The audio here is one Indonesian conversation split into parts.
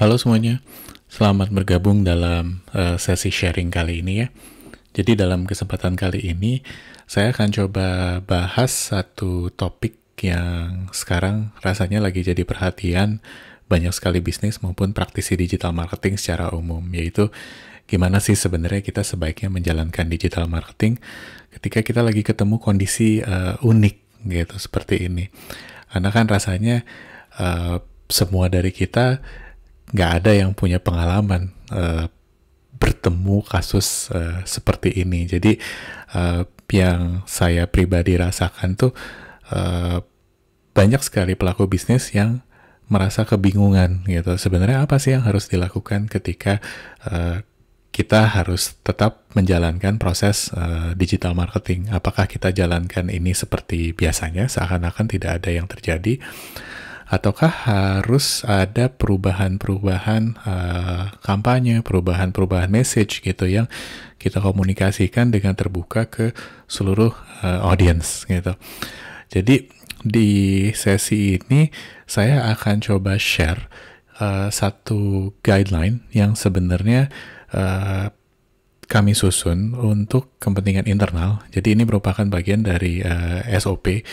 Halo semuanya, selamat bergabung dalam sesi sharing kali ini ya. Jadi dalam kesempatan kali ini, saya akan coba bahas satu topik yang sekarang rasanya lagi jadi perhatian banyak sekali bisnis maupun praktisi digital marketing secara umum, yaitu gimana sih sebenarnya kita sebaiknya menjalankan digital marketing ketika kita lagi ketemu kondisi unik gitu seperti ini. Karena kan rasanya uh, semua dari kita nggak ada yang punya pengalaman bertemu kasus seperti ini. Jadi yang saya pribadi rasakan tuh uh, banyak sekali pelaku bisnis yang merasa kebingungan gitu. Sebenarnya apa sih yang harus dilakukan ketika kita harus tetap menjalankan proses digital marketing? Apakah kita jalankan ini seperti biasanya, seakan-akan tidak ada yang terjadi? Ataukah harus ada perubahan-perubahan kampanye, perubahan-perubahan message gitu yang kita komunikasikan dengan terbuka ke seluruh audience gitu. Jadi di sesi ini saya akan coba share satu guideline yang sebenarnya kami susun untuk kepentingan internal. Jadi ini merupakan bagian dari SOP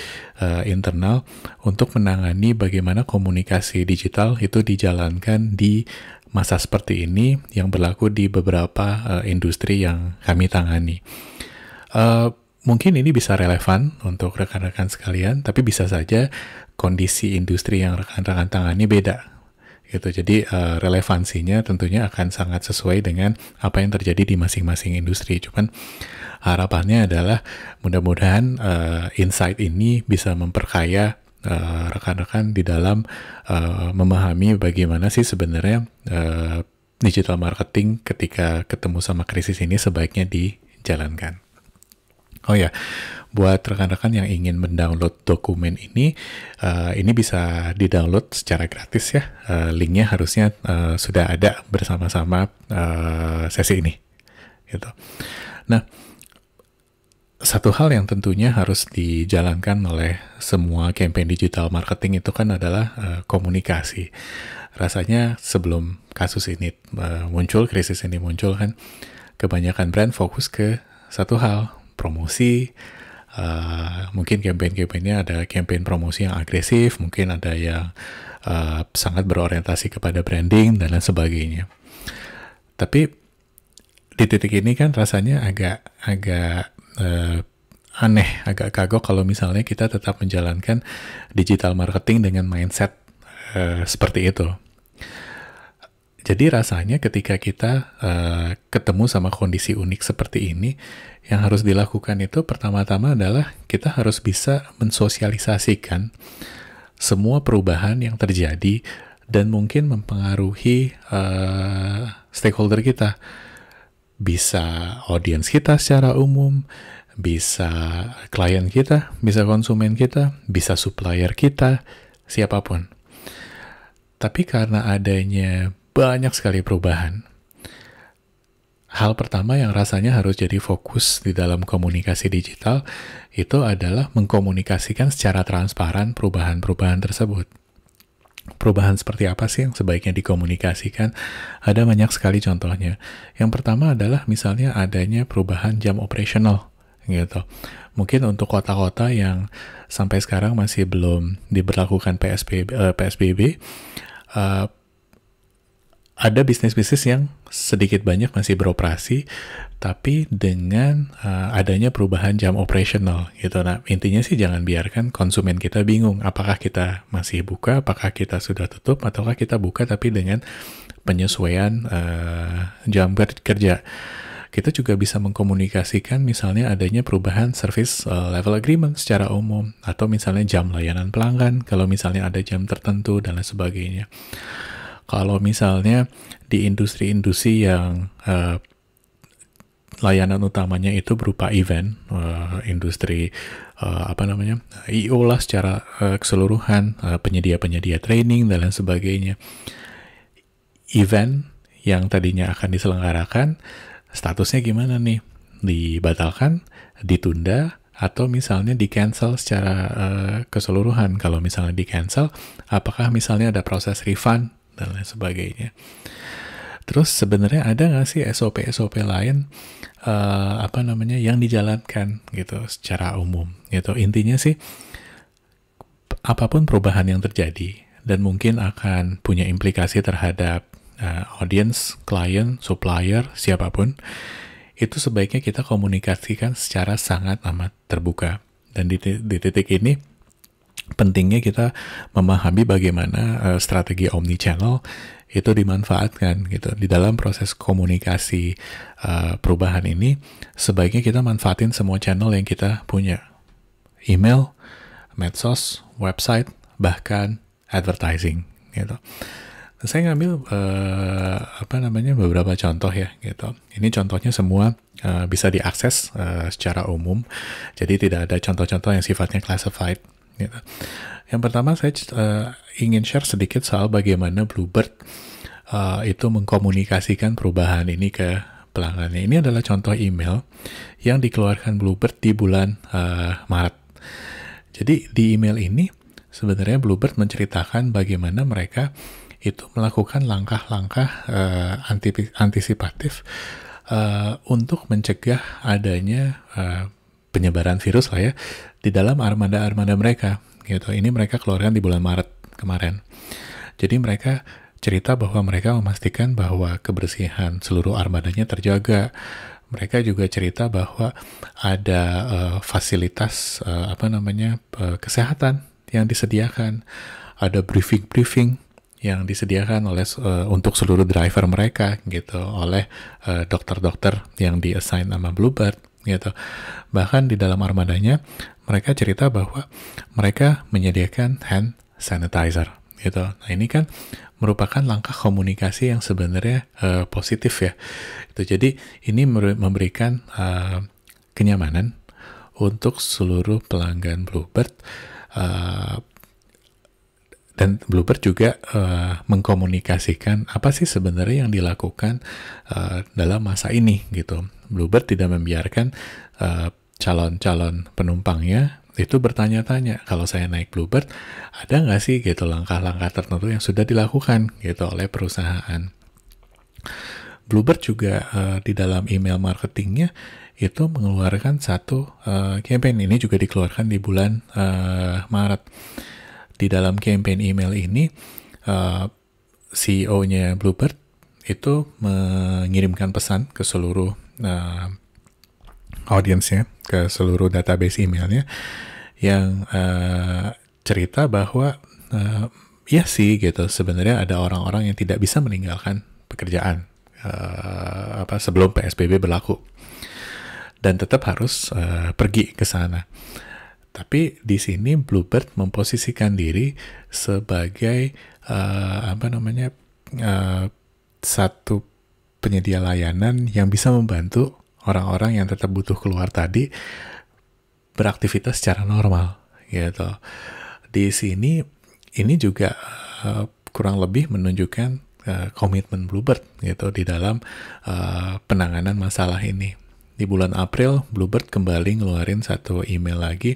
internal untuk menangani bagaimana komunikasi digital itu dijalankan di masa seperti ini yang berlaku di beberapa industri yang kami tangani. Mungkin ini bisa relevan untuk rekan-rekan sekalian, tapi bisa saja kondisi industri yang rekan-rekan tangani beda. Gitu. Jadi relevansinya tentunya akan sangat sesuai dengan apa yang terjadi di masing-masing industri. Cuman harapannya adalah mudah-mudahan insight ini bisa memperkaya rekan-rekan di dalam memahami bagaimana sih sebenarnya digital marketing ketika ketemu sama krisis ini sebaiknya dijalankan. Oh ya, buat rekan-rekan yang ingin mendownload dokumen ini bisa didownload secara gratis ya. Linknya harusnya sudah ada bersama-sama sesi ini. Gitu. Nah, satu hal yang tentunya harus dijalankan oleh semua campaign digital marketing itu kan adalah komunikasi. Rasanya sebelum kasus ini muncul, krisis ini muncul kan, kebanyakan brand fokus ke satu hal, promosi. Mungkin campaign-campaignnya ada campaign promosi yang agresif, mungkin ada yang sangat berorientasi kepada branding dan lain sebagainya. Tapi di titik ini kan rasanya agak aneh, agak kagok kalau misalnya kita tetap menjalankan digital marketing dengan mindset seperti itu. Jadi rasanya ketika kita ketemu sama kondisi unik seperti ini, yang harus dilakukan itu pertama-tama adalah kita harus bisa mensosialisasikan semua perubahan yang terjadi dan mungkin mempengaruhi stakeholder kita. Bisa audiens kita secara umum, bisa klien kita, bisa konsumen kita, bisa supplier kita, siapapun. Tapi karena adanya banyak sekali perubahan, hal pertama yang rasanya harus jadi fokus di dalam komunikasi digital itu adalah mengkomunikasikan secara transparan perubahan-perubahan tersebut. Perubahan seperti apa sih yang sebaiknya dikomunikasikan? Ada banyak sekali contohnya. Yang pertama adalah misalnya adanya perubahan jam operasional gitu. Mungkin untuk kota-kota yang sampai sekarang masih belum diberlakukan PSBB, ada bisnis-bisnis yang sedikit banyak masih beroperasi, tapi dengan adanya perubahan jam operasional gitu. Nah, intinya sih jangan biarkan konsumen kita bingung, apakah kita masih buka, apakah kita sudah tutup, ataukah kita buka tapi dengan penyesuaian jam kerja. Kita juga bisa mengkomunikasikan misalnya adanya perubahan service level agreement secara umum, atau misalnya jam layanan pelanggan, kalau misalnya ada jam tertentu dan lain sebagainya. Kalau misalnya di industri-industri yang layanan utamanya itu berupa event, industri I/O lah secara keseluruhan, penyedia-penyedia training dan lain sebagainya. Event yang tadinya akan diselenggarakan, statusnya gimana nih? Dibatalkan, ditunda, atau misalnya di-cancel secara keseluruhan. Kalau misalnya di-cancel, apakah misalnya ada proses refund dan lain sebagainya. Terus sebenarnya ada nggak sih SOP-SOP lain yang dijalankan gitu secara umum gitu. Intinya sih apapun perubahan yang terjadi dan mungkin akan punya implikasi terhadap audience, klien, supplier, siapapun, itu sebaiknya kita komunikasikan secara sangat amat terbuka. Dan di titik ini pentingnya kita memahami bagaimana strategi omnichannel itu dimanfaatkan gitu. Di dalam proses komunikasi perubahan ini, sebaiknya kita manfaatin semua channel yang kita punya. Email, medsos, website, bahkan advertising gitu. Saya ngambil beberapa contoh ya gitu. Ini contohnya semua bisa diakses secara umum. Jadi tidak ada contoh-contoh yang sifatnya classified gitu. Yang pertama saya ingin share sedikit soal bagaimana Bluebird itu mengkomunikasikan perubahan ini ke pelanggannya. Ini adalah contoh email yang dikeluarkan Bluebird di bulan Maret. Jadi di email ini sebenarnya Bluebird menceritakan bagaimana mereka itu melakukan langkah-langkah antisipatif untuk mencegah adanya penyebaran virus lah ya di dalam armada-armada mereka gitu. Ini mereka keluarkan di bulan Maret kemarin. Jadi mereka cerita bahwa mereka memastikan bahwa kebersihan seluruh armadanya terjaga. Mereka juga cerita bahwa ada fasilitas kesehatan yang disediakan, ada briefing yang disediakan oleh untuk seluruh driver mereka gitu oleh dokter-dokter yang di-assign sama Bluebird gitu. Bahkan di dalam armadanya mereka cerita bahwa mereka menyediakan hand sanitizer gitu. Nah, ini kan merupakan langkah komunikasi yang sebenarnya positif ya. Itu jadi ini memberikan kenyamanan untuk seluruh pelanggan Bluebird. Dan Bluebird juga mengkomunikasikan apa sih sebenarnya yang dilakukan dalam masa ini gitu. Bluebird tidak membiarkan calon-calon penumpangnya itu bertanya-tanya, kalau saya naik Bluebird, ada nggak sih gitu langkah-langkah tertentu yang sudah dilakukan gitu oleh perusahaan. Bluebird juga di dalam email marketingnya itu mengeluarkan satu campaign. Ini juga dikeluarkan di bulan Maret. Di dalam campaign email ini, CEO-nya Bluebird itu mengirimkan pesan ke seluruh audiensnya, ke seluruh database emailnya, yang cerita bahwa ya sih gitu, sebenarnya ada orang-orang yang tidak bisa meninggalkan pekerjaan sebelum PSBB berlaku dan tetap harus pergi ke sana. Tapi di sini Bluebird memposisikan diri sebagai satu penyedia layanan yang bisa membantu orang-orang yang tetap butuh keluar tadi beraktivitas secara normal gitu. Di sini ini juga kurang lebih menunjukkan komitmen Bluebird gitu di dalam penanganan masalah ini. Di bulan April, Bluebird kembali ngeluarin satu email lagi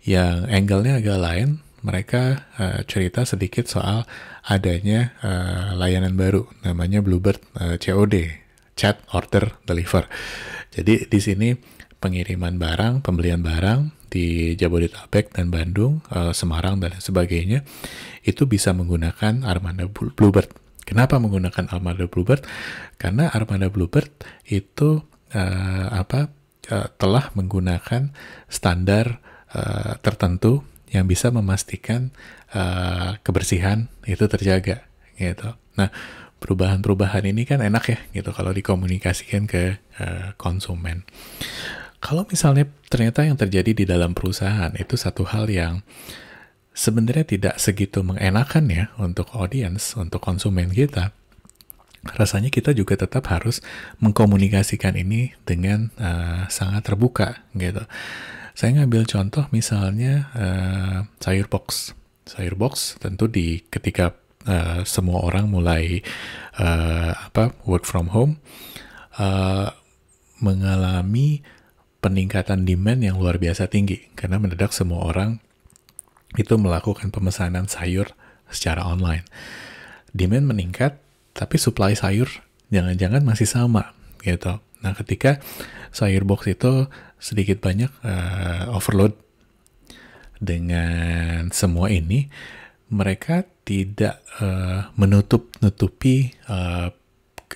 yang angle-nya agak lain. Mereka cerita sedikit soal adanya layanan baru, namanya Bluebird COD, Chat Order Deliver. Jadi di sini pengiriman barang, pembelian barang di Jabodetabek dan Bandung, Semarang dan sebagainya, itu bisa menggunakan armada Bluebird. Kenapa menggunakan armada Bluebird? Karena armada Bluebird itu telah menggunakan standar tertentu yang bisa memastikan kebersihan itu terjaga gitu. Nah, perubahan-perubahan ini kan enak ya gitu kalau dikomunikasikan ke konsumen. Kalau misalnya ternyata yang terjadi di dalam perusahaan itu satu hal yang sebenarnya tidak segitu mengenakan ya untuk audience, untuk konsumen kita, rasanya kita juga tetap harus mengkomunikasikan ini dengan sangat terbuka gitu. Saya ngambil contoh misalnya sayur box. Sayur box tentu ketika semua orang mulai work from home, mengalami peningkatan demand yang luar biasa tinggi karena mendadak semua orang itu melakukan pemesanan sayur secara online. demand meningkat, tapi supply sayur jangan-jangan masih sama gitu. Nah, ketika sayur box itu sedikit banyak overload dengan semua ini, mereka tidak menutupi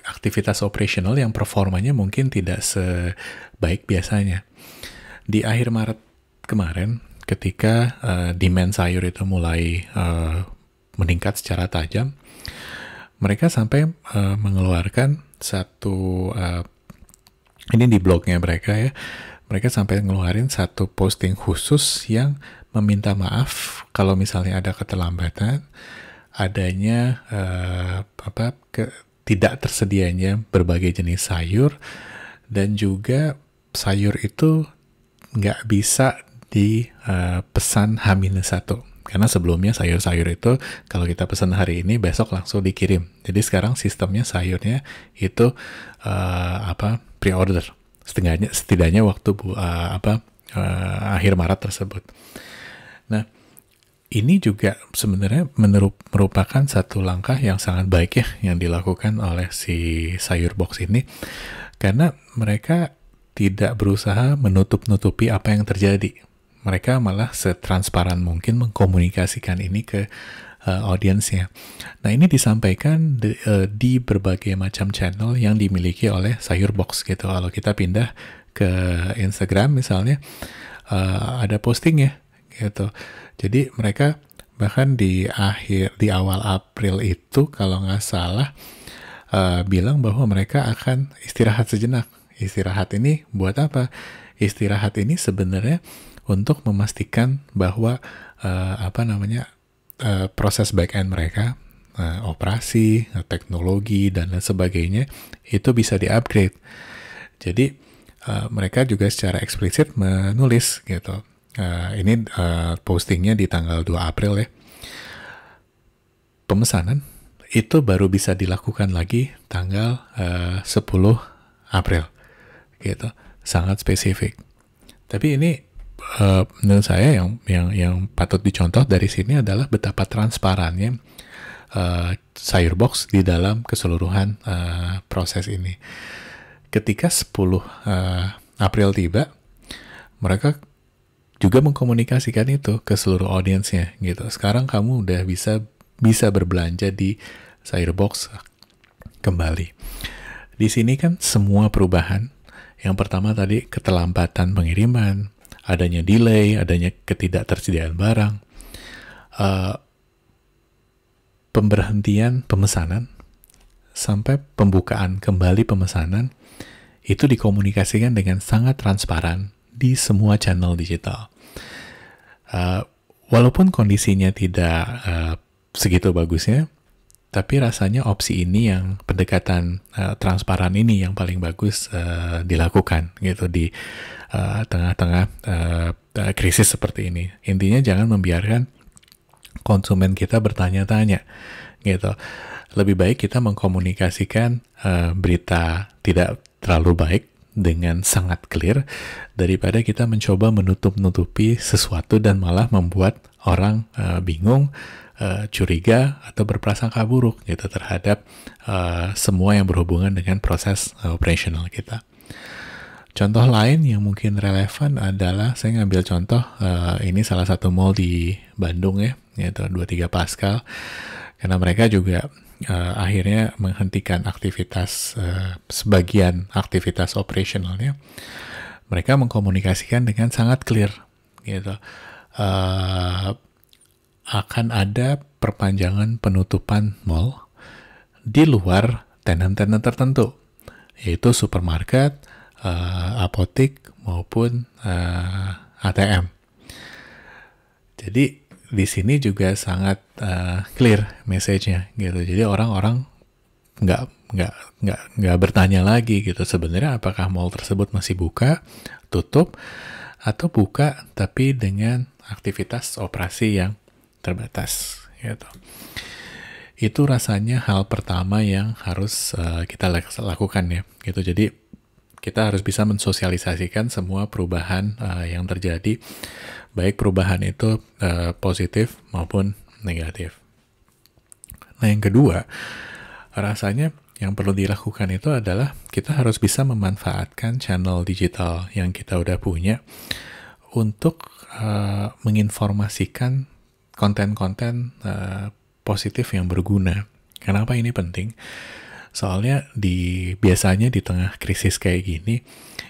aktivitas operasional yang performanya mungkin tidak sebaik biasanya. Di akhir Maret kemarin, ketika demand sayur itu mulai meningkat secara tajam, mereka sampai mengeluarkan satu, ini di blognya mereka ya, mereka sampai ngeluarin satu posting khusus yang meminta maaf kalau misalnya ada keterlambatan, adanya tidak tersedianya berbagai jenis sayur, dan juga sayur itu nggak bisa dipesan H-1. Karena sebelumnya sayur-sayur itu kalau kita pesan hari ini besok langsung dikirim. Jadi sekarang sistemnya sayurnya itu pre-order. Setidaknya waktu akhir Maret tersebut. Nah, ini juga sebenarnya merupakan satu langkah yang sangat baik ya yang dilakukan oleh si sayur box ini, karena mereka tidak berusaha menutup-nutupi apa yang terjadi. Mereka malah setransparan mungkin mengkomunikasikan ini ke audiensnya. Nah, ini disampaikan di berbagai macam channel yang dimiliki oleh sayur box gitu. Kalau kita pindah ke Instagram misalnya, ada posting ya gitu. Jadi mereka bahkan di awal April itu kalau nggak salah bilang bahwa mereka akan istirahat sejenak. Istirahat ini buat apa? Istirahat ini sebenarnya untuk memastikan bahwa proses back end mereka, operasi, teknologi dan lain sebagainya itu bisa di-upgrade. Jadi mereka juga secara eksplisit menulis gitu. Ini postingnya di tanggal 2 April ya. Pemesanan itu baru bisa dilakukan lagi tanggal 10 April. Gitu, sangat spesifik. Tapi ini menurut saya yang patut dicontoh dari sini adalah betapa transparannya sayur box di dalam keseluruhan proses ini. Ketika 10 April tiba, mereka juga mengkomunikasikan itu ke seluruh audiensnya gitu. Sekarang kamu udah bisa berbelanja di sayur box kembali. Di sini kan semua perubahan. Yang pertama tadi keterlambatan pengiriman, adanya delay, adanya ketidaktersediaan barang, pemberhentian pemesanan, sampai pembukaan kembali pemesanan, itu dikomunikasikan dengan sangat transparan di semua channel digital. Walaupun kondisinya tidak segitu bagusnya, tapi rasanya opsi ini yang pendekatan transparan ini yang paling bagus dilakukan gitu di tengah-tengah krisis seperti ini. Intinya jangan membiarkan konsumen kita bertanya-tanya gitu. Lebih baik kita mengkomunikasikan berita tidak terlalu baik dengan sangat clear daripada kita mencoba menutup-nutupi sesuatu dan malah membuat orang bingung, curiga atau berprasangka buruk gitu terhadap semua yang berhubungan dengan proses operasional kita. Contoh lain yang mungkin relevan adalah saya ngambil contoh ini salah satu mall di Bandung ya, yaitu 23 Pascal, karena mereka juga akhirnya menghentikan aktivitas sebagian aktivitas operasionalnya. Mereka mengkomunikasikan dengan sangat clear gitu. Akan ada perpanjangan penutupan mall di luar tenan-tenan tertentu, yaitu supermarket, apotik, maupun ATM. Jadi di sini juga sangat clear message-nya gitu. Jadi orang-orang nggak bertanya lagi gitu sebenarnya apakah mall tersebut masih buka, tutup, atau buka tapi dengan aktivitas operasi yang terbatas gitu. Itu rasanya hal pertama yang harus kita lakukan ya gitu. Jadi kita harus bisa mensosialisasikan semua perubahan yang terjadi, baik perubahan itu positif maupun negatif. Nah, yang kedua, rasanya yang perlu dilakukan itu adalah kita harus bisa memanfaatkan channel digital yang kita udah punya untuk menginformasikan konten-konten positif yang berguna. Kenapa ini penting? Soalnya biasanya di tengah krisis kayak gini,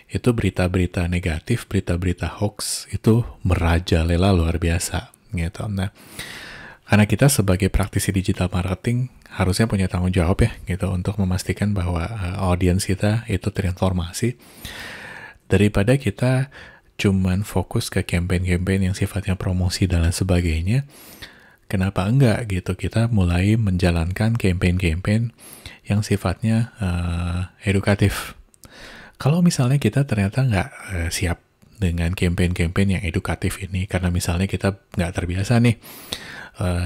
itu berita-berita negatif, berita-berita hoax itu merajalela luar biasa gitu. Nah, karena kita sebagai praktisi digital marketing harusnya punya tanggung jawab ya gitu untuk memastikan bahwa audiens kita itu terinformasi, daripada kita cuman fokus ke campaign-campaign yang sifatnya promosi dan lain sebagainya. Kenapa enggak gitu kita mulai menjalankan campaign-campaign yang sifatnya edukatif. Kalau misalnya kita ternyata nggak siap dengan campaign-campaign yang edukatif ini, karena misalnya kita nggak terbiasa nih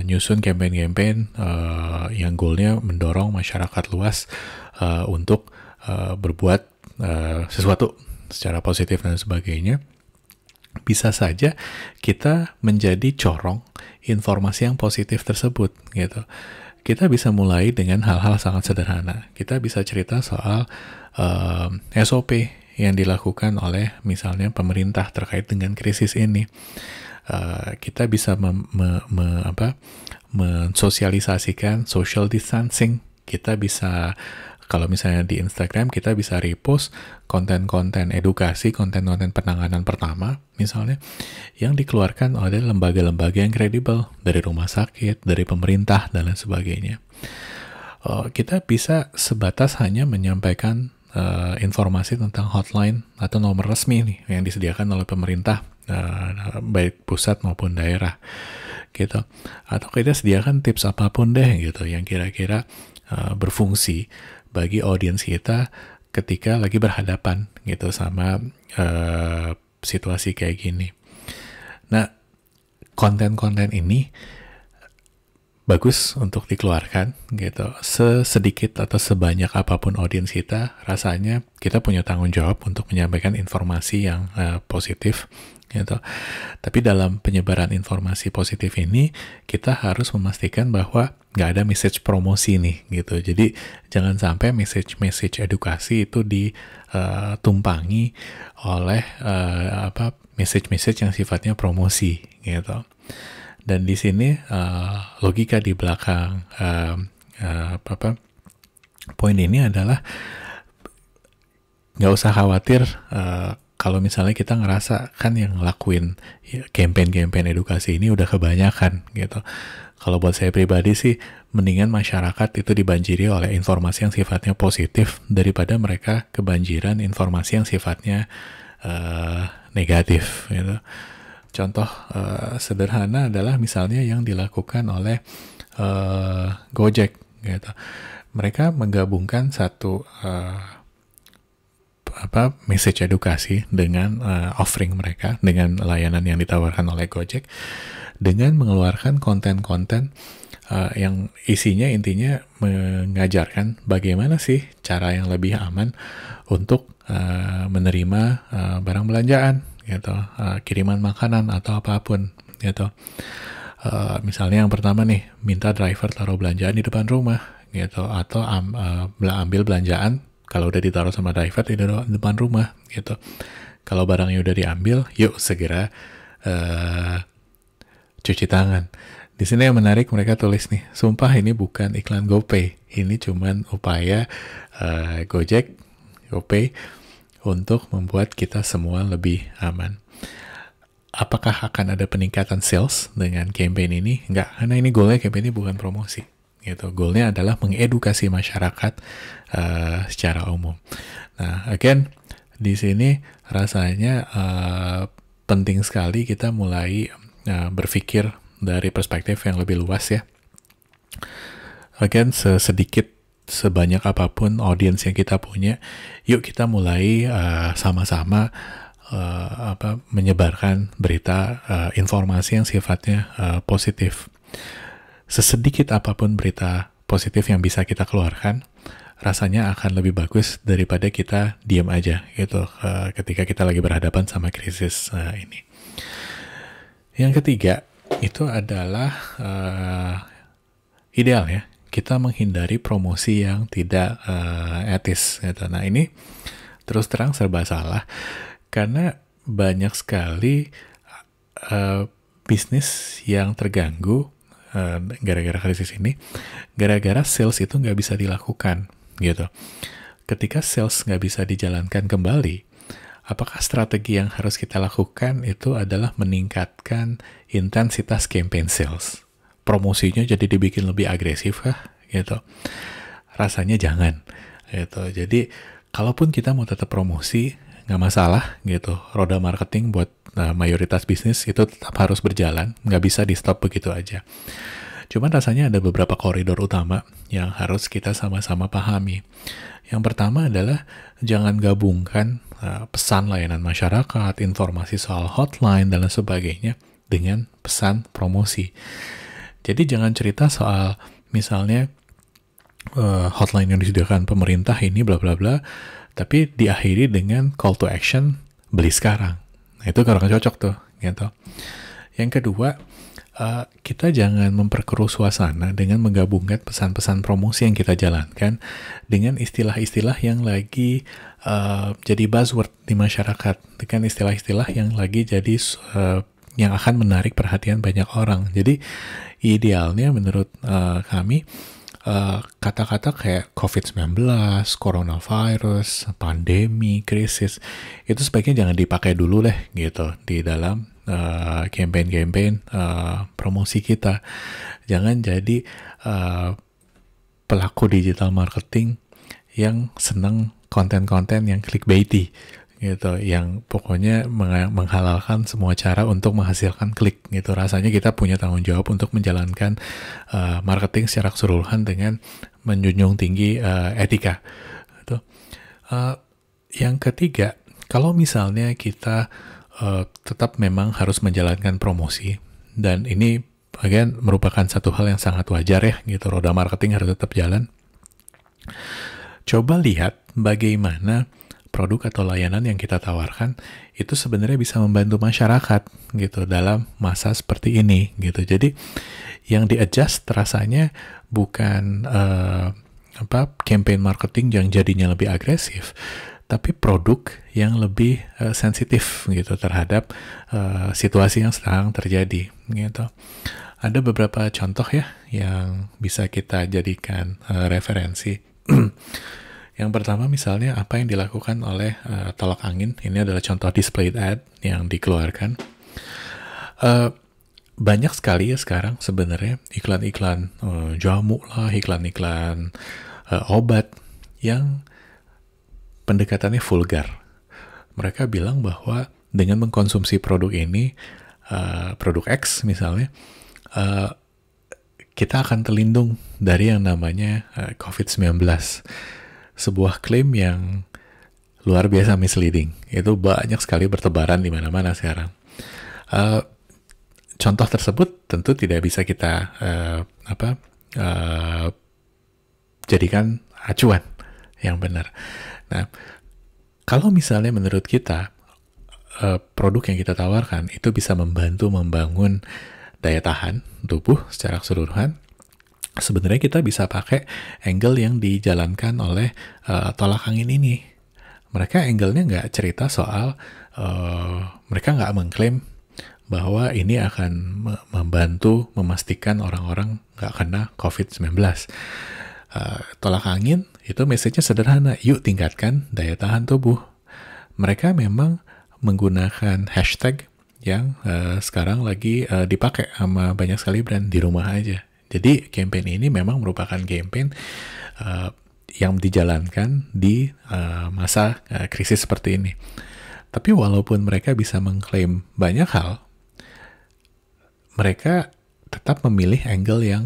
nyusun campaign-campaign yang goalnya mendorong masyarakat luas untuk berbuat sesuatu secara positif dan sebagainya, bisa saja kita menjadi corong informasi yang positif tersebut gitu. Kita bisa mulai dengan hal-hal sangat sederhana. Kita bisa cerita soal SOP yang dilakukan oleh misalnya pemerintah terkait dengan krisis ini. Kita bisa mensosialisasikan social distancing. Kita bisa, kalau misalnya di Instagram, kita bisa repost konten-konten edukasi, konten-konten penanganan pertama, misalnya, yang dikeluarkan oleh lembaga-lembaga yang kredibel, dari rumah sakit, dari pemerintah, dan lain sebagainya. Kita bisa sebatas hanya menyampaikan informasi tentang hotline atau nomor resmi nih, yang disediakan oleh pemerintah, baik pusat maupun daerah, gitu. Atau kita sediakan tips apapun deh, gitu, yang kira-kira berfungsi bagi audiens kita ketika lagi berhadapan gitu sama situasi kayak gini. Nah, konten-konten ini bagus untuk dikeluarkan gitu. Sesedikit atau sebanyak apapun audiens kita, rasanya kita punya tanggung jawab untuk menyampaikan informasi yang positif gitu. Tapi dalam penyebaran informasi positif ini, kita harus memastikan bahwa nggak ada message promosi nih gitu. Jadi jangan sampai message edukasi itu ditumpangi oleh message yang sifatnya promosi gitu. Dan di sini logika di belakang poin ini adalah nggak usah khawatir kalau misalnya kita ngerasa kan yang ngelakuin campaign edukasi ini udah kebanyakan gitu. Kalau buat saya pribadi sih, mendingan masyarakat itu dibanjiri oleh informasi yang sifatnya positif daripada mereka kebanjiran informasi yang sifatnya negatif gitu. Contoh sederhana adalah misalnya yang dilakukan oleh Gojek gitu. Mereka menggabungkan satu message edukasi dengan offering mereka, dengan layanan yang ditawarkan oleh Gojek, dengan mengeluarkan konten-konten yang isinya intinya mengajarkan bagaimana sih cara yang lebih aman untuk menerima barang belanjaan gitu, kiriman makanan atau apapun gitu. Misalnya yang pertama nih, minta driver taruh belanjaan di depan rumah gitu, atau ambil belanjaan kalau udah ditaruh sama driver di depan rumah gitu. Kalau barangnya udah diambil, yuk segera cuci tangan. Di sini yang menarik, mereka tulis nih, sumpah ini bukan iklan GoPay, ini cuman upaya Gojek, GoPay untuk membuat kita semua lebih aman. Apakah akan ada peningkatan sales dengan campaign ini? Enggak, karena ini goalnya campaign ini bukan promosi. Gitu. Goalnya adalah mengedukasi masyarakat secara umum. Nah, again, di sini rasanya penting sekali kita mulai berpikir dari perspektif yang lebih luas ya. Again, sebanyak apapun audiens yang kita punya, yuk kita mulai sama-sama menyebarkan berita, informasi yang sifatnya positif. Sesedikit apapun berita positif yang bisa kita keluarkan, rasanya akan lebih bagus daripada kita diam aja gitu ketika kita lagi berhadapan sama krisis ini. Yang ketiga, itu adalah ideal ya, kita menghindari promosi yang tidak etis gitu. Nah ini terus terang serba salah karena banyak sekali bisnis yang terganggu gara-gara krisis ini, gara-gara sales itu nggak bisa dilakukan gitu. Ketika sales nggak bisa dijalankan kembali, apakah strategi yang harus kita lakukan itu adalah meningkatkan intensitas campaign sales? Promosinya jadi dibikin lebih agresif kah? Gitu. Rasanya jangan. Gitu. Jadi, kalaupun kita mau tetap promosi, nggak masalah gitu. Roda marketing buat mayoritas bisnis itu tetap harus berjalan, nggak bisa di stop begitu aja. Cuman rasanya ada beberapa koridor utama yang harus kita sama-sama pahami. Yang pertama adalah jangan gabungkan pesan layanan masyarakat, informasi soal hotline, dan lain sebagainya dengan pesan promosi. Jadi jangan cerita soal misalnya hotline yang disediakan pemerintah ini bla bla bla, tapi diakhiri dengan call to action beli sekarang. Nah itu kurang cocok tuh, gitu. Yang kedua, kita jangan memperkeruh suasana dengan menggabungkan pesan-pesan promosi yang kita jalankan dengan istilah-istilah yang lagi jadi buzzword di masyarakat, dengan istilah-istilah yang lagi jadi yang akan menarik perhatian banyak orang. Jadi idealnya menurut kami kata-kata kayak COVID-19, coronavirus, pandemi, krisis, itu sebaiknya jangan dipakai dulu deh gitu di dalam campaign-campaign promosi kita. Jangan jadi pelaku digital marketing yang senang konten-konten yang clickbaity gitu, yang pokoknya menghalalkan semua cara untuk menghasilkan klik gitu. Rasanya kita punya tanggung jawab untuk menjalankan marketing secara keseluruhan dengan menjunjung tinggi etika gitu. Yang ketiga, kalau misalnya kita tetap memang harus menjalankan promosi, dan ini again merupakan satu hal yang sangat wajar ya gitu, roda marketing harus tetap jalan. Coba lihat bagaimana produk atau layanan yang kita tawarkan itu sebenarnya bisa membantu masyarakat gitu dalam masa seperti ini gitu. Jadi yang di-adjust rasanya bukan campaign marketing yang jadinya lebih agresif, tapi produk yang lebih sensitif gitu terhadap situasi yang sedang terjadi gitu. Ada beberapa contoh ya yang bisa kita jadikan referensi. Yang pertama misalnya apa yang dilakukan oleh Tolak Angin. Ini adalah contoh displayed ad yang dikeluarkan. Banyak sekali ya sekarang sebenarnya iklan-iklan jamu lah, iklan-iklan obat yang pendekatannya vulgar. Mereka bilang bahwa dengan mengkonsumsi produk ini, produk X misalnya, kita akan terlindung dari yang namanya COVID-19. Sebuah klaim yang luar biasa misleading. Itu banyak sekali bertebaran di mana-mana sekarang. Contoh tersebut tentu tidak bisa kita jadikan acuan yang benar. Nah, kalau misalnya menurut kita produk yang kita tawarkan itu bisa membantu membangun daya tahan tubuh secara keseluruhan, sebenarnya kita bisa pakai angle yang dijalankan oleh Tolak Angin ini. Mereka angle-nya nggak cerita soal, mereka nggak mengklaim bahwa ini akan membantu memastikan orang-orang nggak kena COVID-19. Tolak Angin itu message-nya sederhana, yuk tingkatkan daya tahan tubuh. Mereka memang menggunakan hashtag yang sekarang lagi dipakai sama banyak sekali brand, di rumah aja. Jadi campaign ini memang merupakan campaign yang dijalankan di masa krisis seperti ini. Tapi walaupun mereka bisa mengklaim banyak hal, mereka tetap memilih angle yang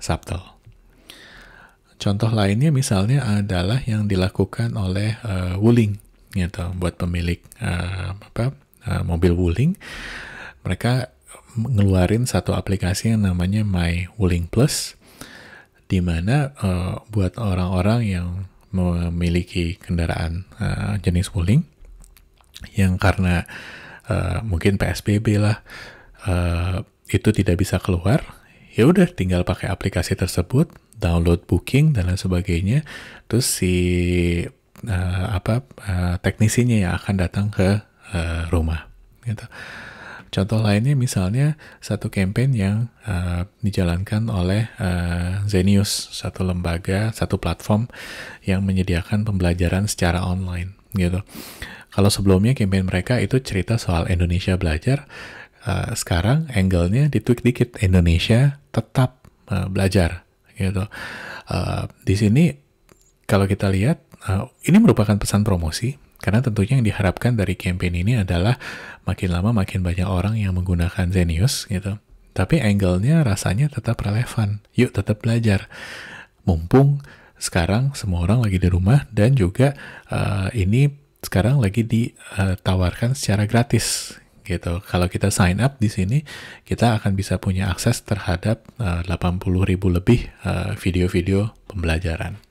subtle. Contoh lainnya misalnya adalah yang dilakukan oleh Wuling, gitu, buat pemilik mobil Wuling. Mereka ngeluarin satu aplikasi yang namanya My Wuling Plus, di mana buat orang-orang yang memiliki kendaraan jenis Wuling yang karena mungkin PSBB lah itu tidak bisa keluar, ya udah tinggal pakai aplikasi tersebut, download Booking dan lain sebagainya, terus si teknisinya yang akan datang ke rumah gitu. Contoh lainnya misalnya satu campaign yang dijalankan oleh Zenius, satu lembaga, satu platform yang menyediakan pembelajaran secara online gitu. Kalau sebelumnya campaign mereka itu cerita soal Indonesia belajar, sekarang angle-nya ditweak dikit, Indonesia tetap belajar gitu. Di sini kalau kita lihat ini merupakan pesan promosi, karena tentunya yang diharapkan dari campaign ini adalah makin lama makin banyak orang yang menggunakan Zenius gitu. Tapi angle-nya rasanya tetap relevan. Yuk tetap belajar. Mumpung sekarang semua orang lagi di rumah dan juga ini sekarang lagi ditawarkan secara gratis gitu. Kalau kita sign up di sini, kita akan bisa punya akses terhadap 80.000 lebih video-video pembelajaran.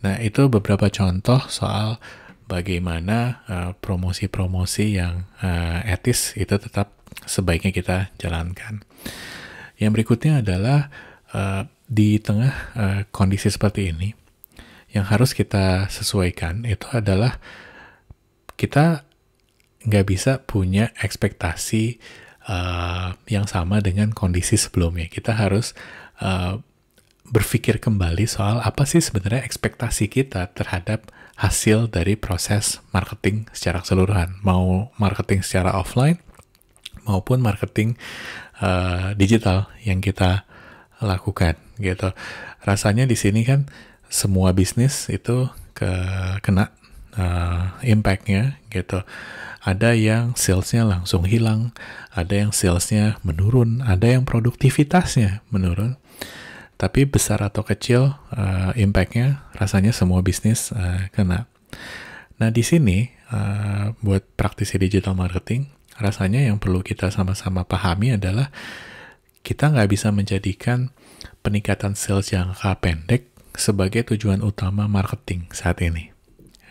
Nah, itu beberapa contoh soal bagaimana promosi-promosi yang etis itu tetap sebaiknya kita jalankan. Yang berikutnya adalah di tengah kondisi seperti ini, yang harus kita sesuaikan itu adalah kita nggak bisa punya ekspektasi yang sama dengan kondisi sebelumnya. Kita harus berpikir kembali soal apa sih sebenarnya ekspektasi kita terhadap hasil dari proses marketing secara keseluruhan, mau marketing secara offline maupun marketing digital yang kita lakukan gitu. Rasanya di sini kan semua bisnis itu kena impact-nya gitu. Ada yang salesnya langsung hilang, ada yang salesnya menurun, ada yang produktivitasnya menurun. Tapi besar atau kecil impact-nya rasanya semua bisnis kena. Nah di sini buat praktisi digital marketing, rasanya yang perlu kita sama-sama pahami adalah kita nggak bisa menjadikan peningkatan sales jangka pendek sebagai tujuan utama marketing saat ini.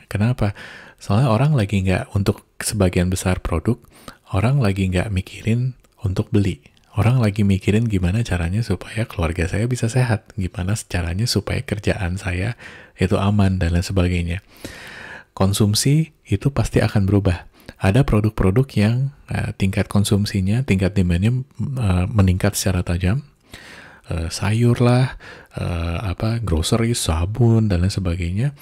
Kenapa? Soalnya orang lagi nggak, untuk sebagian besar produk, orang lagi nggak mikirin untuk beli. Orang lagi mikirin gimana caranya supaya keluarga saya bisa sehat, gimana caranya supaya kerjaan saya itu aman, dan lain sebagainya. Konsumsi itu pasti akan berubah. Ada produk-produk yang tingkat konsumsinya, tingkat demand-nya meningkat secara tajam. Sayur lah, grocery, sabun, dan lain sebagainya.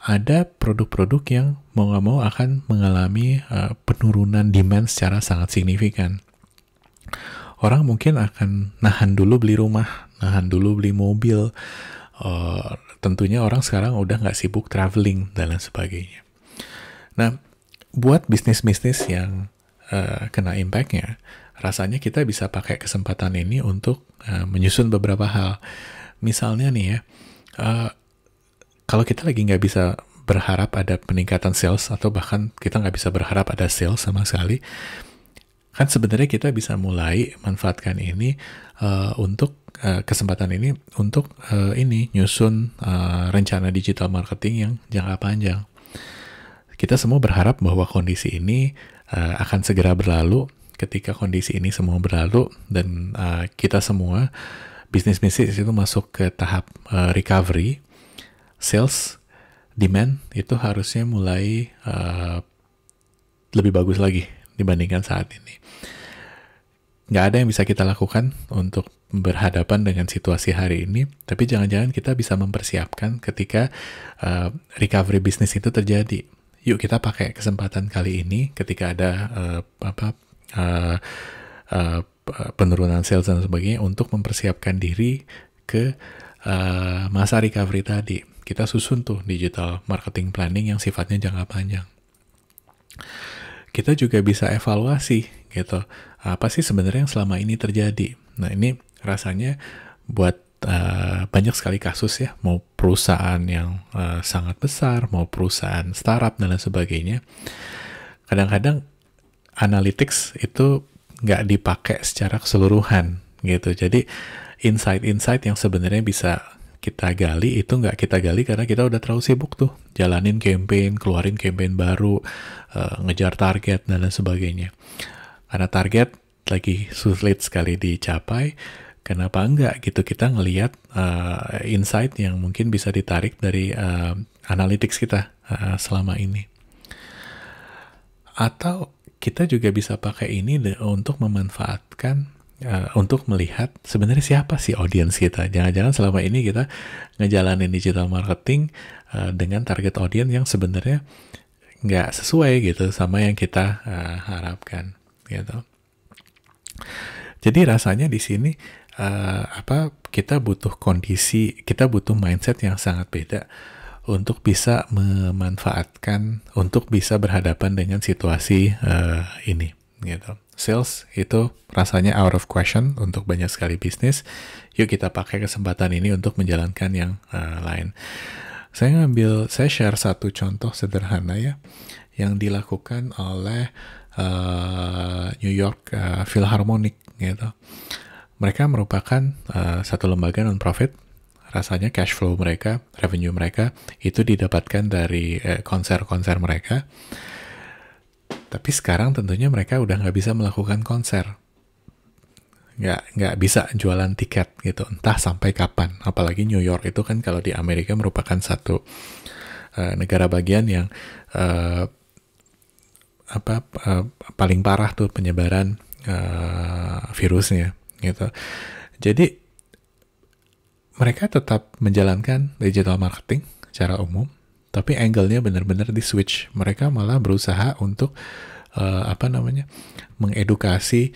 Ada produk-produk yang mau nggak mau akan mengalami penurunan demand secara sangat signifikan. Orang mungkin akan nahan dulu beli rumah, nahan dulu beli mobil. Tentunya orang sekarang udah nggak sibuk traveling dan lain sebagainya. Nah, buat bisnis-bisnis yang kena impact-nya, rasanya kita bisa pakai kesempatan ini untuk menyusun beberapa hal. Misalnya nih ya, kalau kita lagi nggak bisa berharap ada peningkatan sales, atau bahkan kita nggak bisa berharap ada sales sama sekali, kan sebenarnya kita bisa mulai manfaatkan ini untuk kesempatan ini untuk nyusun rencana digital marketing yang jangka panjang. Kita semua berharap bahwa kondisi ini akan segera berlalu. Ketika kondisi ini semua berlalu dan kita semua bisnis-bisnis itu masuk ke tahap recovery, sales, demand itu harusnya mulai lebih bagus lagi dibandingkan saat ini. Nggak ada yang bisa kita lakukan untuk berhadapan dengan situasi hari ini, tapi jangan-jangan kita bisa mempersiapkan ketika recovery bisnis itu terjadi. Yuk kita pakai kesempatan kali ini ketika ada penurunan sales dan sebagainya untuk mempersiapkan diri ke masa recovery tadi. Kita susun tuh digital marketing planning yang sifatnya jangka panjang. Kita juga bisa evaluasi gitu. Apa sih sebenarnya yang selama ini terjadi? Nah ini rasanya buat banyak sekali kasus ya, mau perusahaan yang sangat besar, mau perusahaan startup dan lain sebagainya. Kadang-kadang analytics itu nggak dipakai secara keseluruhan gitu. Jadi insight-insight yang sebenarnya bisa kita gali itu nggak kita gali karena kita udah terlalu sibuk tuh jalanin campaign, keluarin campaign baru, ngejar target dan lain sebagainya. Karena target lagi sulit sekali dicapai, Kenapa enggak gitu kita ngelihat insight yang mungkin bisa ditarik dari analytics kita selama ini. Atau kita juga bisa pakai ini untuk memanfaatkan, untuk melihat sebenarnya siapa sih audiens kita. Jangan-jangan selama ini kita ngejalanin digital marketing dengan target audiens yang sebenarnya nggak sesuai gitu sama yang kita harapkan gitu. Jadi rasanya di sini kita butuh kondisi, kita butuh mindset yang sangat beda untuk bisa memanfaatkan, untuk bisa berhadapan dengan situasi ini gitu. Sales itu rasanya out of question untuk banyak sekali bisnis. Yuk kita pakai kesempatan ini untuk menjalankan yang lain. Saya share satu contoh sederhana ya, yang dilakukan oleh New York Philharmonic gitu. Mereka merupakan satu lembaga non-profit. Rasanya cash flow mereka, revenue mereka, itu didapatkan dari konser-konser mereka. Tapi sekarang tentunya mereka udah nggak bisa melakukan konser. Nggak bisa jualan tiket gitu, entah sampai kapan. Apalagi New York itu kan kalau di Amerika merupakan satu negara bagian yang paling parah tuh penyebaran virusnya gitu. Jadi mereka tetap menjalankan digital marketing secara umum, tapi angle-nya benar-benar di switch. Mereka malah berusaha untuk mengedukasi,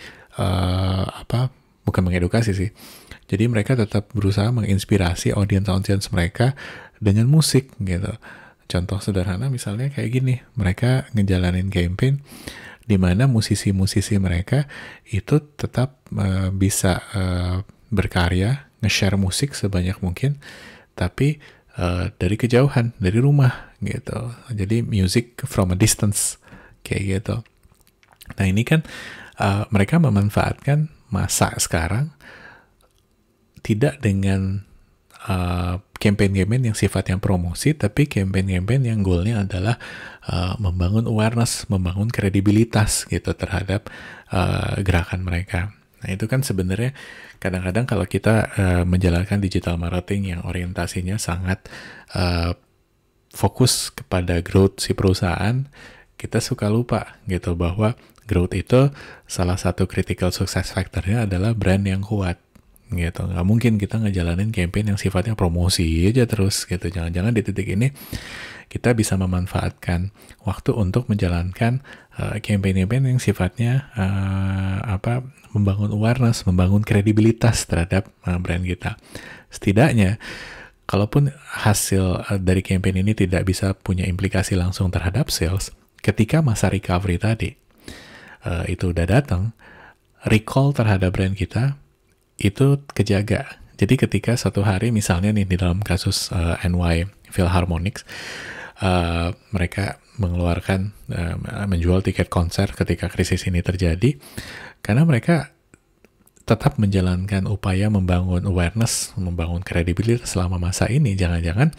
bukan mengedukasi sih. Jadi mereka tetap berusaha menginspirasi audiens mereka dengan musik gitu. Contoh sederhana misalnya kayak gini, mereka ngejalanin campaign di mana musisi-musisi mereka itu tetap bisa berkarya, nge-share musik sebanyak mungkin, tapi dari kejauhan, dari rumah gitu. Jadi music from a distance kayak gitu. Nah ini kan mereka memanfaatkan masa sekarang tidak dengan campaign-campaign yang sifatnya promosi, tapi campaign-campaign yang goalnya adalah membangun awareness, membangun kredibilitas gitu terhadap gerakan mereka. Nah itu kan sebenarnya kadang-kadang kalau kita menjalankan digital marketing yang orientasinya sangat fokus kepada growth si perusahaan, kita suka lupa gitu bahwa growth itu salah satu critical success factor-nya adalah brand yang kuat gitu. Nggak mungkin kita ngejalanin campaign yang sifatnya promosi aja terus gitu. Jangan-jangan di titik ini kita bisa memanfaatkan waktu untuk menjalankan campaign-campaign yang sifatnya membangun awareness, membangun kredibilitas terhadap brand kita. Setidaknya kalaupun hasil dari campaign ini tidak bisa punya implikasi langsung terhadap sales, ketika masa recovery tadi itu udah datang, recall terhadap brand kita itu kejaga. Jadi ketika suatu hari misalnya nih di dalam kasus NY Philharmonic, mereka mengeluarkan menjual tiket konser ketika krisis ini terjadi, karena mereka tetap menjalankan upaya membangun awareness, membangun kredibilitas selama masa ini. Jangan-jangan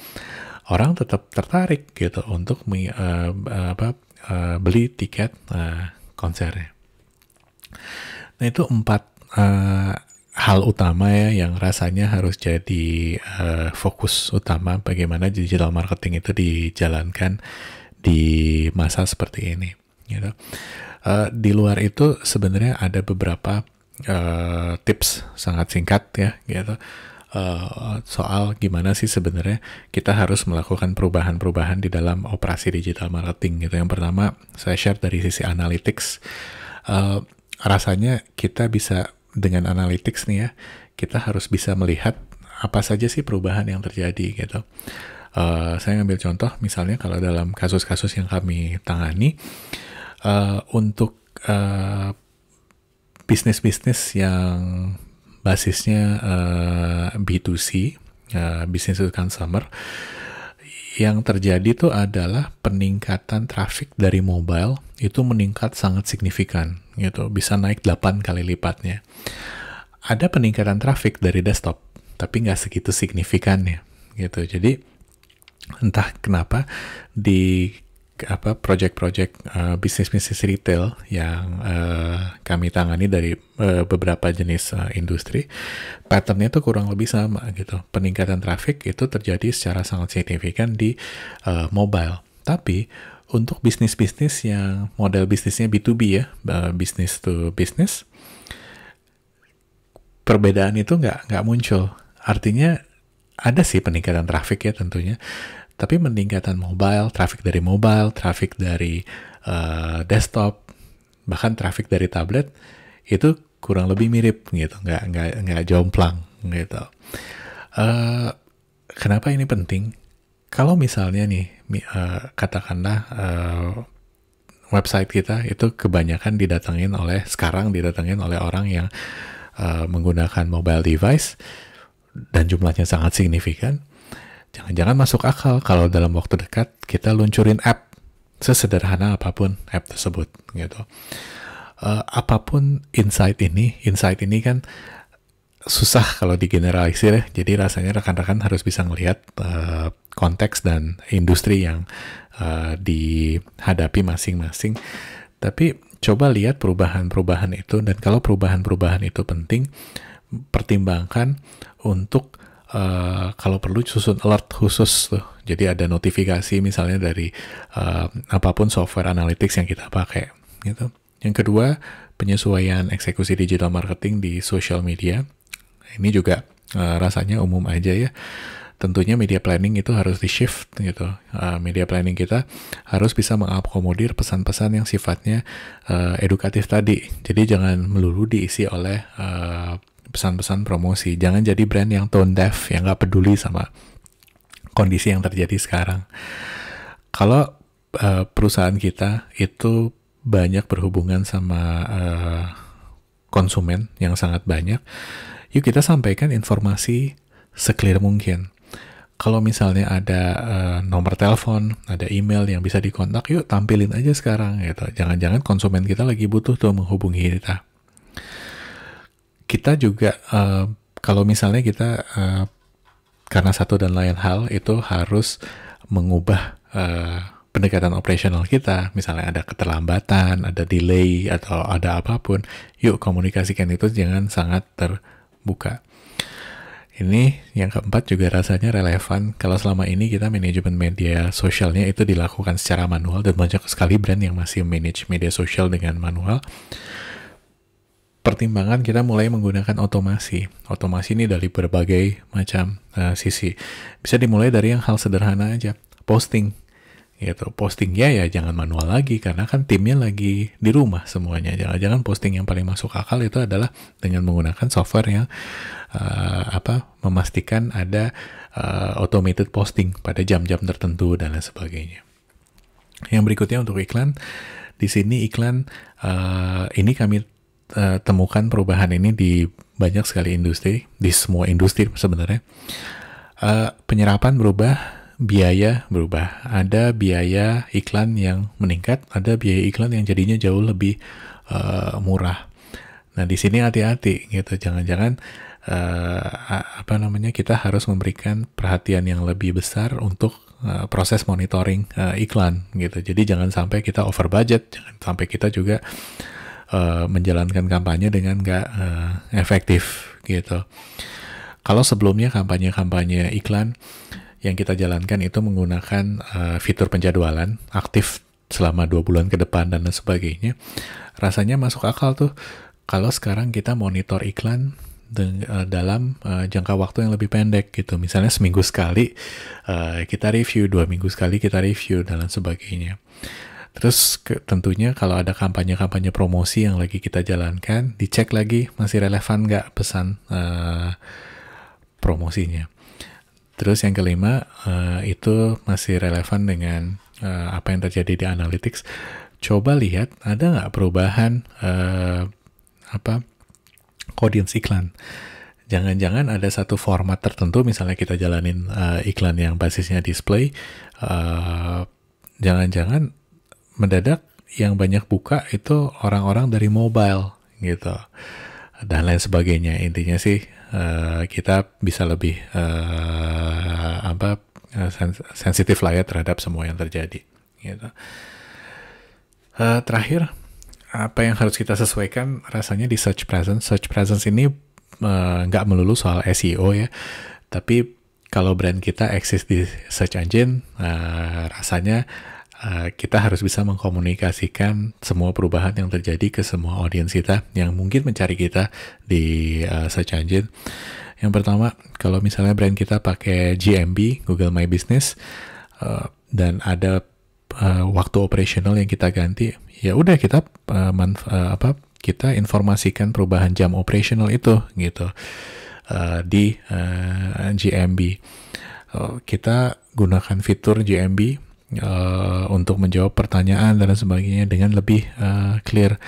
orang tetap tertarik gitu untuk beli tiket konsernya. Nah itu 4 hal utama ya yang rasanya harus jadi fokus utama bagaimana digital marketing itu dijalankan di masa seperti ini gitu. Di luar itu sebenarnya ada beberapa tips sangat singkat ya gitu, soal gimana sih sebenarnya kita harus melakukan perubahan-perubahan di dalam operasi digital marketing gitu. Yang pertama saya share dari sisi analytics. Rasanya kita bisa dengan analytics nih ya, kita harus bisa melihat apa saja sih perubahan yang terjadi gitu. Saya ngambil contoh misalnya kalau dalam kasus-kasus yang kami tangani, untuk bisnis-bisnis yang basisnya B2C, business to consumer, yang terjadi itu adalah peningkatan traffic dari mobile itu meningkat sangat signifikan gitu, bisa naik 8 kali lipatnya. Ada peningkatan traffic dari desktop, tapi nggak segitu signifikannya gitu. Jadi entah kenapa di project-project bisnis-bisnis retail yang kami tangani dari beberapa jenis industri, patternnya itu kurang lebih sama gitu. Peningkatan traffic itu terjadi secara sangat signifikan di mobile. Tapi untuk bisnis-bisnis yang model bisnisnya B2B ya, business to business, perbedaan itu nggak muncul. Artinya ada sih peningkatan traffic ya tentunya, tapi peningkatan mobile, traffic dari desktop, bahkan traffic dari tablet itu kurang lebih mirip gitu, nggak jomplang gitu. Kenapa ini penting? Kalau misalnya nih, katakanlah website kita itu kebanyakan didatengin oleh orang yang menggunakan mobile device dan jumlahnya sangat signifikan. Jangan-jangan masuk akal kalau dalam waktu dekat kita luncurin app sesederhana apapun app tersebut gitu. Apapun insight ini kan susah kalau digeneralisir ya. Jadi rasanya rekan-rekan harus bisa melihat konteks dan industri yang dihadapi masing-masing. Tapi coba lihat perubahan-perubahan itu, dan kalau perubahan-perubahan itu penting, pertimbangkan untuk kalau perlu susun alert khusus tuh. Jadi ada notifikasi misalnya dari apapun software analytics yang kita pakai gitu. Yang kedua, penyesuaian eksekusi digital marketing di social media. Ini juga rasanya umum aja ya. Tentunya media planning itu harus di-shift gitu. Media planning kita harus bisa mengakomodir pesan-pesan yang sifatnya edukatif tadi. Jadi jangan melulu diisi oleh pesan-pesan promosi. Jangan jadi brand yang tone deaf, yang nggak peduli sama kondisi yang terjadi sekarang. Kalau perusahaan kita itu banyak berhubungan sama konsumen yang sangat banyak, yuk kita sampaikan informasi se-clear mungkin. Kalau misalnya ada nomor telepon, ada email yang bisa dikontak, yuk tampilin aja sekarang gitu. Jangan-jangan konsumen kita lagi butuh tuh menghubungi kita. Kita juga kalau misalnya kita karena satu dan lain hal itu harus mengubah pendekatan operasional kita, misalnya ada keterlambatan, ada delay, atau ada apapun, yuk komunikasikan itu jangan sangat terbuka. Ini yang keempat juga rasanya relevan kalau selama ini kita manajemen media sosialnya itu dilakukan secara manual, dan banyak sekali brand yang masih manage media sosial dengan manual. Pertimbangan kita mulai menggunakan otomasi. Otomasi ini dari berbagai macam sisi. Bisa dimulai dari yang hal sederhana aja, posting. Gitu. Postingnya ya jangan manual lagi, karena kan timnya lagi di rumah semuanya. Jangan posting. Yang paling masuk akal itu adalah dengan menggunakan software yang memastikan ada automated posting pada jam-jam tertentu dan lain sebagainya. Yang berikutnya untuk iklan. Di sini iklan ini kami temukan perubahan ini di banyak sekali industri, di semua industri sebenarnya. Penyerapan berubah, biaya berubah. Ada biaya iklan yang meningkat, ada biaya iklan yang jadinya jauh lebih murah. Nah di sini hati-hati gitu, jangan-jangan kita harus memberikan perhatian yang lebih besar untuk proses monitoring iklan gitu. Jadi jangan sampai kita over budget, jangan sampai kita juga menjalankan kampanye dengan nggak efektif gitu. Kalau sebelumnya kampanye iklan yang kita jalankan itu menggunakan fitur penjadwalan aktif selama 2 bulan ke depan dan sebagainya, rasanya masuk akal tuh kalau sekarang kita monitor iklan dalam jangka waktu yang lebih pendek gitu. Misalnya seminggu sekali kita review, 2 minggu sekali kita review dan lain sebagainya. Terus tentunya kalau ada kampanye-kampanye promosi yang lagi kita jalankan, dicek lagi masih relevan nggak pesan promosinya. Terus yang kelima, itu masih relevan dengan apa yang terjadi di analytics. Coba lihat ada nggak perubahan audience iklan. Jangan-jangan ada satu format tertentu, misalnya kita jalanin iklan yang basisnya display, jangan-jangan mendadak yang banyak buka itu orang-orang dari mobile gitu dan lain sebagainya. Intinya sih kita bisa lebih sensitif lah ya terhadap semua yang terjadi gitu. Terakhir, apa yang harus kita sesuaikan rasanya di search presence. Search presence ini nggak melulu soal SEO ya, tapi kalau brand kita eksis di search engine, rasanya kita harus bisa mengkomunikasikan semua perubahan yang terjadi ke semua audiens kita yang mungkin mencari kita di search engine. Yang pertama, kalau misalnya brand kita pakai GMB, Google My Business, dan ada waktu operasional yang kita ganti, ya udah kita kita informasikan perubahan jam operasional itu gitu di GMB. Kita gunakan fitur GMB untuk menjawab pertanyaan dan sebagainya dengan lebih clear.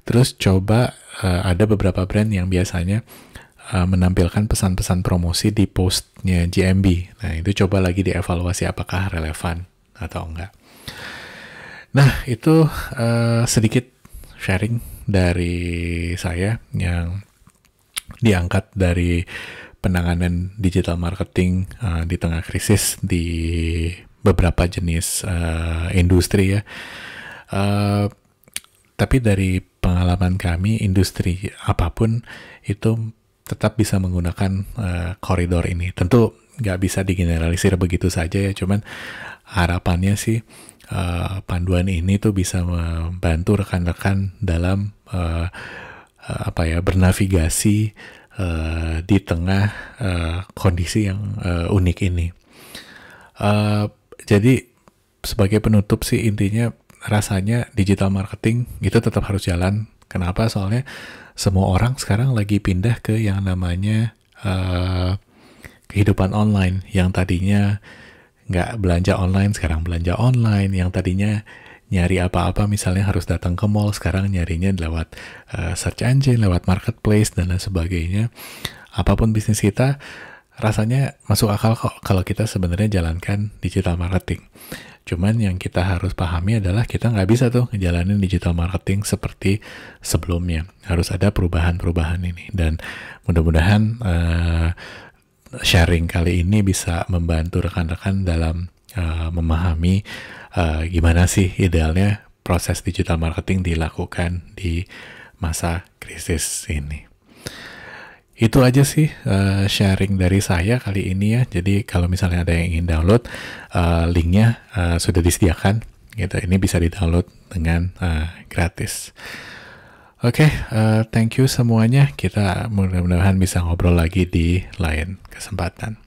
Terus coba ada beberapa brand yang biasanya menampilkan pesan-pesan promosi di postnya GMB. Nah, itu coba lagi dievaluasi apakah relevan atau enggak. Nah, itu sedikit sharing dari saya yang diangkat dari penanganan digital marketing di tengah krisis di beberapa jenis industri ya. Tapi dari pengalaman kami, industri apapun itu tetap bisa menggunakan koridor ini. Tentu nggak bisa digeneralisir begitu saja ya, cuman harapannya sih panduan ini tuh bisa membantu rekan-rekan dalam bernavigasi di tengah kondisi yang unik ini. Jadi sebagai penutup sih intinya rasanya digital marketing itu tetap harus jalan. Kenapa? Soalnya semua orang sekarang lagi pindah ke yang namanya kehidupan online. Yang tadinya nggak belanja online, sekarang belanja online. Yang tadinya nyari apa-apa misalnya harus datang ke mall, sekarang nyarinya lewat search engine, lewat marketplace, dan lain sebagainya. Apapun bisnis kita, rasanya masuk akal kok kalau kita sebenarnya jalankan digital marketing. Cuman yang kita harus pahami adalah kita nggak bisa tuh ngejalanin digital marketing seperti sebelumnya. Harus ada perubahan-perubahan ini. Dan mudah-mudahan sharing kali ini bisa membantu rekan-rekan dalam memahami gimana sih idealnya proses digital marketing dilakukan di masa krisis ini. Itu aja sih sharing dari saya kali ini ya. Jadi kalau misalnya ada yang ingin download, linknya sudah disediakan gitu. Ini bisa di-download dengan gratis. Oke, thank you semuanya. Kita mudah-mudahan bisa ngobrol lagi di lain kesempatan.